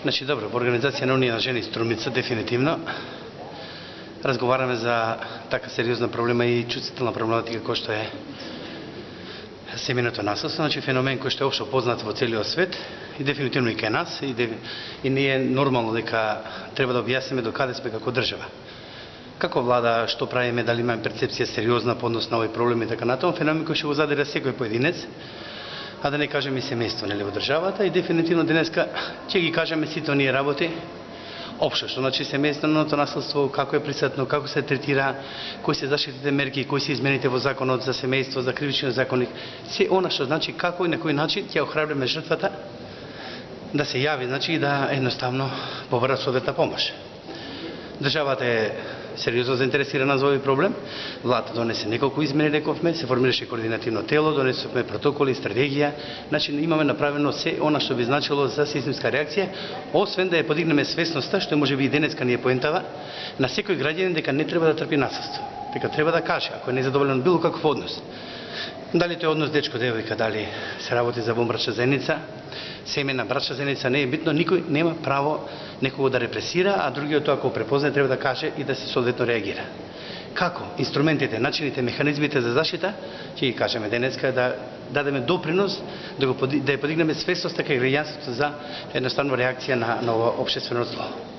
Значи, добро, во Организација на Унија на жени Струмица, дефинитивно, разговараме за така сериозна проблема и чувствителна проблематика кој што е семејното насилство, значи феномен кој што е општо познат во целиот свет и дефинитивно и кај нас и не е нормално дека треба да објасниме до каде сме како држава. Како влада, што правиме, дали имаме перцепција сериозна по однос на овој проблем и така натаму, феномен кој ќе го задира секој поединец, а да не кажеме и семејство нели во државата, и дефинитивно денеска ќе ги кажеме сите оние работи општо, што значи семејственото насилство, како е присутно, како се третира, кои се заштитните мерки, кои се измените во законот за семејство, за кривичниот законник, се она што значи како и на кој начин ќе охрабриме жртвата да се јави, значи и да едноставно побара соодветна помош. Државата е сериозно заинтересирана за овој проблем. Владата донесе неколку измени, рековме, се формираше координативно тело, донесовме протоколи, стратегија, значи имаме направено се она што би значило за системска реакција, освен да ја подигнеме свесноста, што може би и денеска ни е поентава, на секој граѓанин дека не треба да трпи насилство, дека треба да каже ако е незадоволен било каков однос. Дали тој однос дечко-девојка, дали се работи за вонбрачна заедница, семејна брачна заедница, не е битно, никој нема право некого да репресира, а другиот тоа кога препознае треба да каже и да се соодветно реагира. Како? Инструментите, начините, механизмите за заштита, ќе ги кажеме денеска, да дадеме допринос, да ја подигнеме свесноста кај граѓанството за едноставно реакција на ова општествено зло.